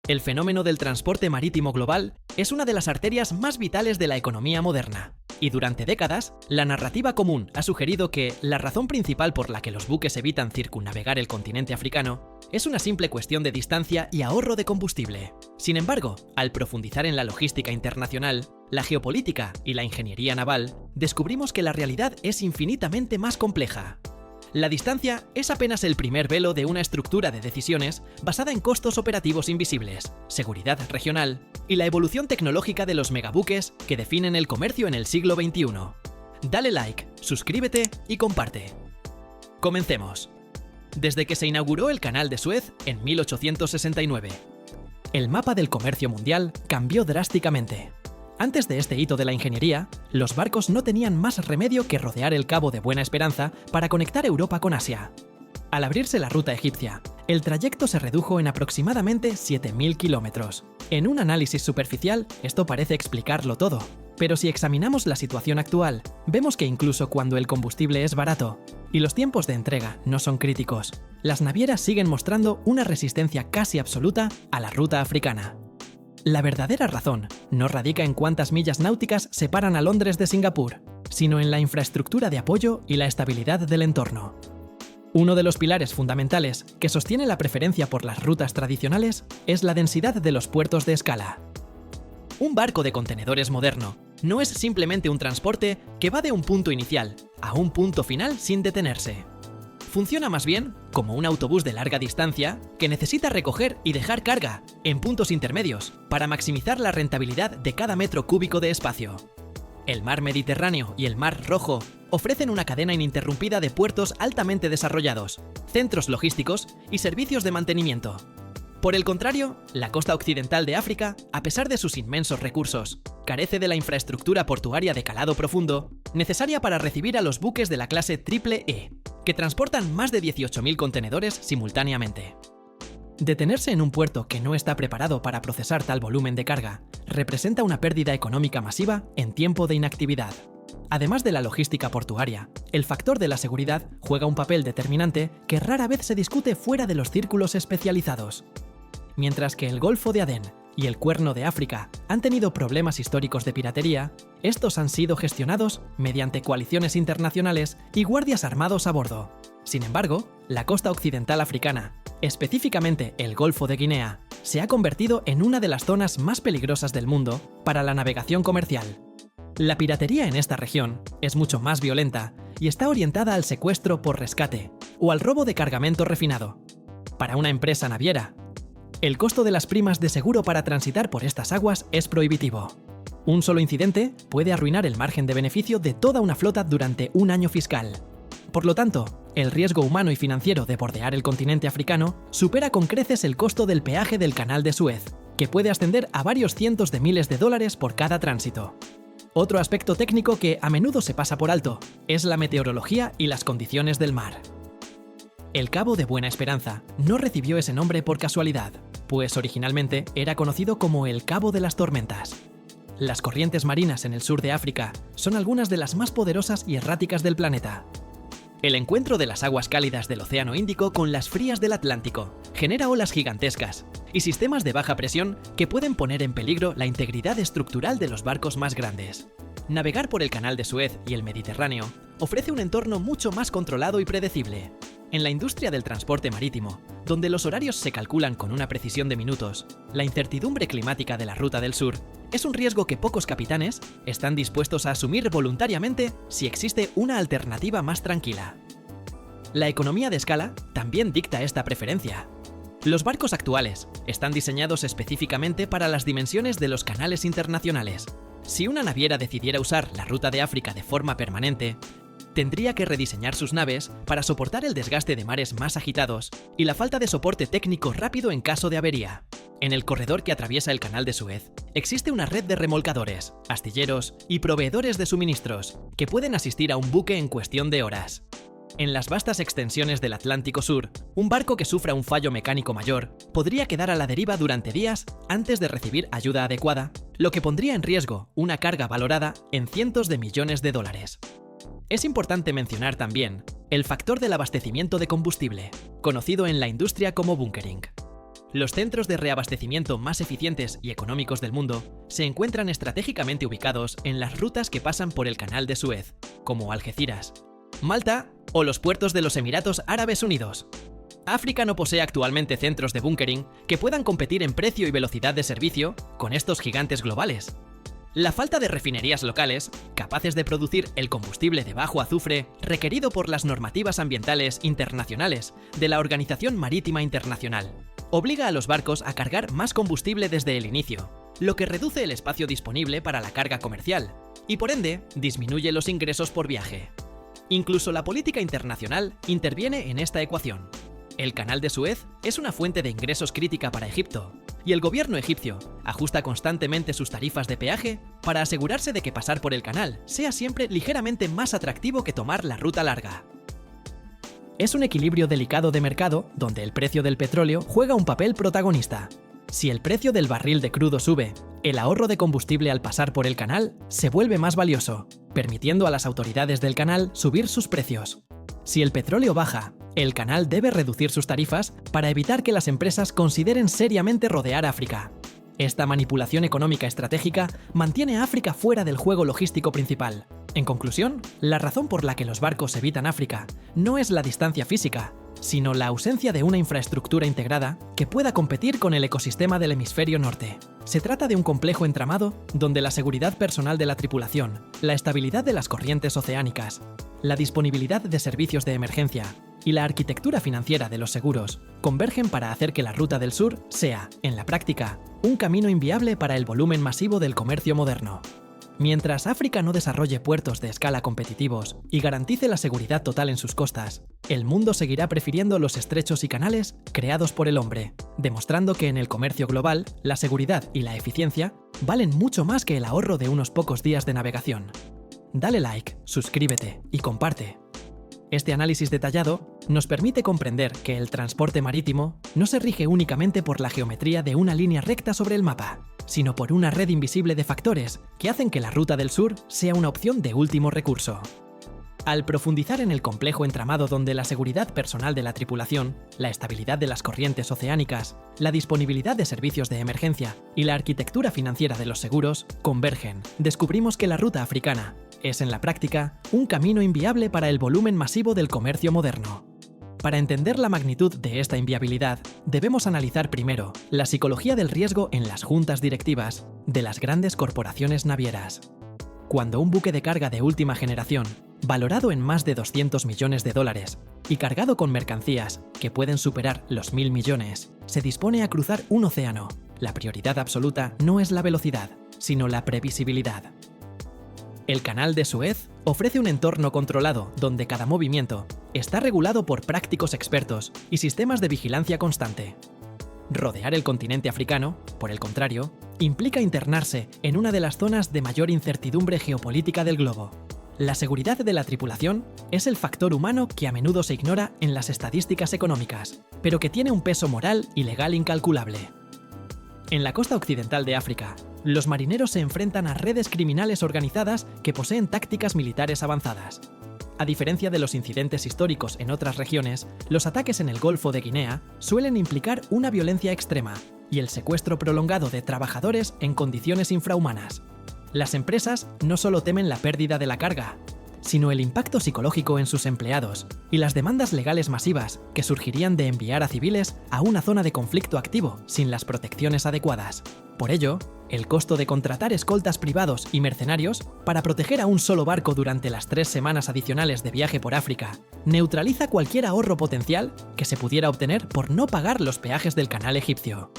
El fenómeno del transporte marítimo global es una de las arterias más vitales de la economía moderna. Y durante décadas, la narrativa común ha sugerido que la razón principal por la que los buques evitan circunnavegar el continente africano es una simple cuestión de distancia y ahorro de combustible. Sin embargo, al profundizar en la logística internacional, la geopolítica y la ingeniería naval, descubrimos que la realidad es infinitamente más compleja. La distancia es apenas el primer velo de una estructura de decisiones basada en costos operativos invisibles, seguridad regional y la evolución tecnológica de los megabuques que definen el comercio en el siglo XXI. Dale like, suscríbete y comparte. Comencemos. Desde que se inauguró el Canal de Suez en 1869, el mapa del comercio mundial cambió drásticamente. Antes de este hito de la ingeniería, los barcos no tenían más remedio que rodear el Cabo de Buena Esperanza para conectar Europa con Asia. Al abrirse la ruta egipcia, el trayecto se redujo en aproximadamente 7.000 kilómetros. En un análisis superficial, esto parece explicarlo todo. Pero si examinamos la situación actual, vemos que incluso cuando el combustible es barato y los tiempos de entrega no son críticos, las navieras siguen mostrando una resistencia casi absoluta a la ruta africana. La verdadera razón no radica en cuántas millas náuticas separan a Londres de Singapur, sino en la infraestructura de apoyo y la estabilidad del entorno. Uno de los pilares fundamentales que sostiene la preferencia por las rutas tradicionales es la densidad de los puertos de escala. Un barco de contenedores moderno no es simplemente un transporte que va de un punto inicial a un punto final sin detenerse. Funciona más bien como un autobús de larga distancia que necesita recoger y dejar carga en puntos intermedios para maximizar la rentabilidad de cada metro cúbico de espacio. El mar Mediterráneo y el mar Rojo ofrecen una cadena ininterrumpida de puertos altamente desarrollados, centros logísticos y servicios de mantenimiento. Por el contrario, la costa occidental de África, a pesar de sus inmensos recursos, carece de la infraestructura portuaria de calado profundo necesaria para recibir a los buques de la clase Triple E, que transportan más de 18.000 contenedores simultáneamente. Detenerse en un puerto que no está preparado para procesar tal volumen de carga representa una pérdida económica masiva en tiempo de inactividad. Además de la logística portuaria, el factor de la seguridad juega un papel determinante que rara vez se discute fuera de los círculos especializados. Mientras que el Golfo de Adén y el Cuerno de África han tenido problemas históricos de piratería, estos han sido gestionados mediante coaliciones internacionales y guardias armados a bordo. Sin embargo, la costa occidental africana, específicamente el Golfo de Guinea, se ha convertido en una de las zonas más peligrosas del mundo para la navegación comercial. La piratería en esta región es mucho más violenta y está orientada al secuestro por rescate o al robo de cargamento refinado. Para una empresa naviera, el costo de las primas de seguro para transitar por estas aguas es prohibitivo. Un solo incidente puede arruinar el margen de beneficio de toda una flota durante un año fiscal. Por lo tanto, el riesgo humano y financiero de bordear el continente africano supera con creces el costo del peaje del Canal de Suez, que puede ascender a varios cientos de miles de dólares por cada tránsito. Otro aspecto técnico que a menudo se pasa por alto es la meteorología y las condiciones del mar. El Cabo de Buena Esperanza no recibió ese nombre por casualidad, pues originalmente era conocido como el Cabo de las Tormentas. Las corrientes marinas en el sur de África son algunas de las más poderosas y erráticas del planeta. El encuentro de las aguas cálidas del Océano Índico con las frías del Atlántico genera olas gigantescas y sistemas de baja presión que pueden poner en peligro la integridad estructural de los barcos más grandes. Navegar por el Canal de Suez y el Mediterráneo ofrece un entorno mucho más controlado y predecible. En la industria del transporte marítimo, donde los horarios se calculan con una precisión de minutos, la incertidumbre climática de la Ruta del Sur es un riesgo que pocos capitanes están dispuestos a asumir voluntariamente si existe una alternativa más tranquila. La economía de escala también dicta esta preferencia. Los barcos actuales están diseñados específicamente para las dimensiones de los canales internacionales. Si una naviera decidiera usar la Ruta de África de forma permanente, tendría que rediseñar sus naves para soportar el desgaste de mares más agitados y la falta de soporte técnico rápido en caso de avería. En el corredor que atraviesa el Canal de Suez, existe una red de remolcadores, astilleros y proveedores de suministros que pueden asistir a un buque en cuestión de horas. En las vastas extensiones del Atlántico Sur, un barco que sufra un fallo mecánico mayor podría quedar a la deriva durante días antes de recibir ayuda adecuada, lo que pondría en riesgo una carga valorada en cientos de millones de dólares. Es importante mencionar también el factor del abastecimiento de combustible, conocido en la industria como bunkering. Los centros de reabastecimiento más eficientes y económicos del mundo se encuentran estratégicamente ubicados en las rutas que pasan por el Canal de Suez, como Algeciras, Malta o los puertos de los Emiratos Árabes Unidos. África no posee actualmente centros de búnkering que puedan competir en precio y velocidad de servicio con estos gigantes globales. La falta de refinerías locales, capaces de producir el combustible de bajo azufre requerido por las normativas ambientales internacionales de la Organización Marítima Internacional, obliga a los barcos a cargar más combustible desde el inicio, lo que reduce el espacio disponible para la carga comercial y por ende disminuye los ingresos por viaje. Incluso la política internacional interviene en esta ecuación. El Canal de Suez es una fuente de ingresos crítica para Egipto, y el gobierno egipcio ajusta constantemente sus tarifas de peaje para asegurarse de que pasar por el canal sea siempre ligeramente más atractivo que tomar la ruta larga. Es un equilibrio delicado de mercado donde el precio del petróleo juega un papel protagonista. Si el precio del barril de crudo sube, el ahorro de combustible al pasar por el canal se vuelve más valioso, permitiendo a las autoridades del canal subir sus precios. Si el petróleo baja, el canal debe reducir sus tarifas para evitar que las empresas consideren seriamente rodear África. Esta manipulación económica estratégica mantiene a África fuera del juego logístico principal. En conclusión, la razón por la que los barcos evitan África no es la distancia física, sino la ausencia de una infraestructura integrada que pueda competir con el ecosistema del hemisferio norte. Se trata de un complejo entramado donde la seguridad personal de la tripulación, la estabilidad de las corrientes oceánicas, la disponibilidad de servicios de emergencia y la arquitectura financiera de los seguros convergen para hacer que la Ruta del Sur sea, en la práctica, un camino inviable para el volumen masivo del comercio moderno. Mientras África no desarrolle puertos de escala competitivos y garantice la seguridad total en sus costas, el mundo seguirá prefiriendo los estrechos y canales creados por el hombre, demostrando que en el comercio global, la seguridad y la eficiencia valen mucho más que el ahorro de unos pocos días de navegación. Dale like, suscríbete y comparte. Este análisis detallado nos permite comprender que el transporte marítimo no se rige únicamente por la geometría de una línea recta sobre el mapa, sino por una red invisible de factores que hacen que la Ruta del Sur sea una opción de último recurso. Al profundizar en el complejo entramado donde la seguridad personal de la tripulación, la estabilidad de las corrientes oceánicas, la disponibilidad de servicios de emergencia y la arquitectura financiera de los seguros convergen, descubrimos que la ruta africana es en la práctica un camino inviable para el volumen masivo del comercio moderno. Para entender la magnitud de esta inviabilidad, debemos analizar primero la psicología del riesgo en las juntas directivas de las grandes corporaciones navieras. Cuando un buque de carga de última generación, valorado en más de 200 millones de dólares y cargado con mercancías que pueden superar los 1.000 millones, se dispone a cruzar un océano, la prioridad absoluta no es la velocidad, sino la previsibilidad. El Canal de Suez ofrece un entorno controlado donde cada movimiento está regulado por prácticos expertos y sistemas de vigilancia constante. Rodear el continente africano, por el contrario, implica internarse en una de las zonas de mayor incertidumbre geopolítica del globo. La seguridad de la tripulación es el factor humano que a menudo se ignora en las estadísticas económicas, pero que tiene un peso moral y legal incalculable. En la costa occidental de África, los marineros se enfrentan a redes criminales organizadas que poseen tácticas militares avanzadas. A diferencia de los incidentes históricos en otras regiones, los ataques en el Golfo de Guinea suelen implicar una violencia extrema y el secuestro prolongado de trabajadores en condiciones infrahumanas. Las empresas no solo temen la pérdida de la carga, sino el impacto psicológico en sus empleados y las demandas legales masivas que surgirían de enviar a civiles a una zona de conflicto activo sin las protecciones adecuadas. Por ello, el costo de contratar escoltas privados y mercenarios para proteger a un solo barco durante las 3 semanas adicionales de viaje por África neutraliza cualquier ahorro potencial que se pudiera obtener por no pagar los peajes del canal egipcio.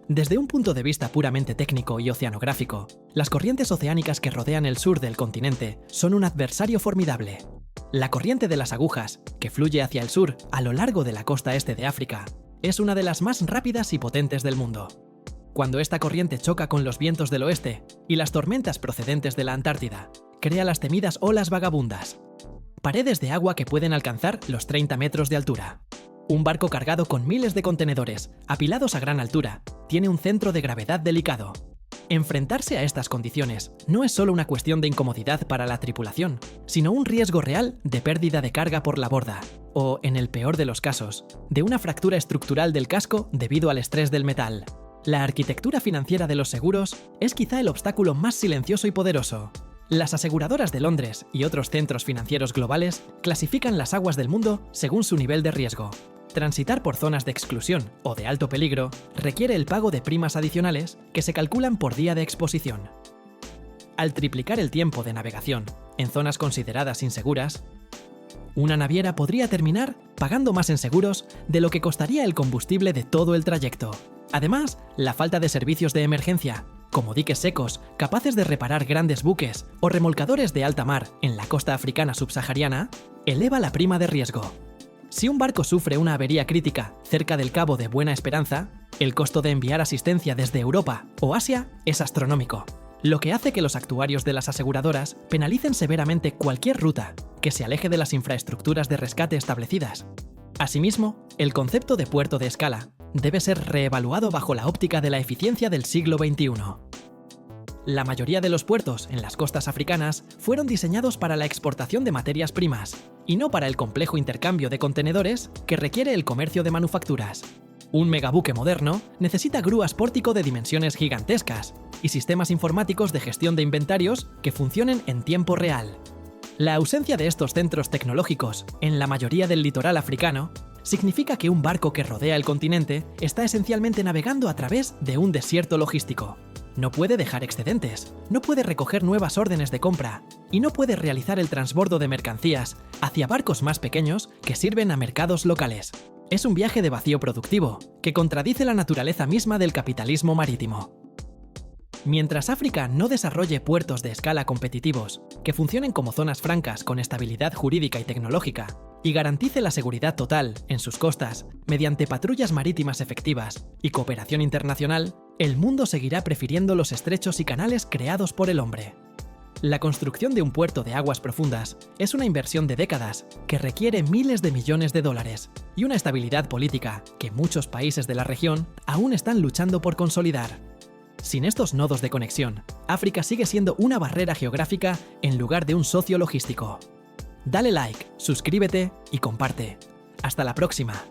Desde un punto de vista puramente técnico y oceanográfico, las corrientes oceánicas que rodean el sur del continente son un adversario formidable. La corriente de las agujas, que fluye hacia el sur a lo largo de la costa este de África, es una de las más rápidas y potentes del mundo. Cuando esta corriente choca con los vientos del oeste y las tormentas procedentes de la Antártida, crea las temidas olas vagabundas. Paredes de agua que pueden alcanzar los 30 metros de altura. Un barco cargado con miles de contenedores, apilados a gran altura, tiene un centro de gravedad delicado. Enfrentarse a estas condiciones no es solo una cuestión de incomodidad para la tripulación, sino un riesgo real de pérdida de carga por la borda, o, en el peor de los casos, de una fractura estructural del casco debido al estrés del metal. La arquitectura financiera de los seguros es quizá el obstáculo más silencioso y poderoso. Las aseguradoras de Londres y otros centros financieros globales clasifican las aguas del mundo según su nivel de riesgo. Transitar por zonas de exclusión o de alto peligro requiere el pago de primas adicionales que se calculan por día de exposición. Al triplicar el tiempo de navegación en zonas consideradas inseguras, una naviera podría terminar pagando más en seguros de lo que costaría el combustible de todo el trayecto. Además, la falta de servicios de emergencia, como diques secos capaces de reparar grandes buques o remolcadores de alta mar en la costa africana subsahariana, eleva la prima de riesgo. Si un barco sufre una avería crítica cerca del Cabo de Buena Esperanza, el costo de enviar asistencia desde Europa o Asia es astronómico, lo que hace que los actuarios de las aseguradoras penalicen severamente cualquier ruta que se aleje de las infraestructuras de rescate establecidas. Asimismo, el concepto de puerto de escala debe ser reevaluado bajo la óptica de la eficiencia del siglo XXI. La mayoría de los puertos en las costas africanas fueron diseñados para la exportación de materias primas, y no para el complejo intercambio de contenedores que requiere el comercio de manufacturas. Un megabuque moderno necesita grúas pórtico de dimensiones gigantescas y sistemas informáticos de gestión de inventarios que funcionen en tiempo real. La ausencia de estos centros tecnológicos en la mayoría del litoral africano significa que un barco que rodea el continente está esencialmente navegando a través de un desierto logístico. No puede dejar excedentes, no puede recoger nuevas órdenes de compra y no puede realizar el transbordo de mercancías hacia barcos más pequeños que sirven a mercados locales. Es un viaje de vacío productivo que contradice la naturaleza misma del capitalismo marítimo. Mientras África no desarrolle puertos de escala competitivos que funcionen como zonas francas con estabilidad jurídica y tecnológica y garantice la seguridad total en sus costas mediante patrullas marítimas efectivas y cooperación internacional, el mundo seguirá prefiriendo los estrechos y canales creados por el hombre. La construcción de un puerto de aguas profundas es una inversión de décadas que requiere miles de millones de dólares y una estabilidad política que muchos países de la región aún están luchando por consolidar. Sin estos nodos de conexión, África sigue siendo una barrera geográfica en lugar de un socio logístico. Dale like, suscríbete y comparte. Hasta la próxima.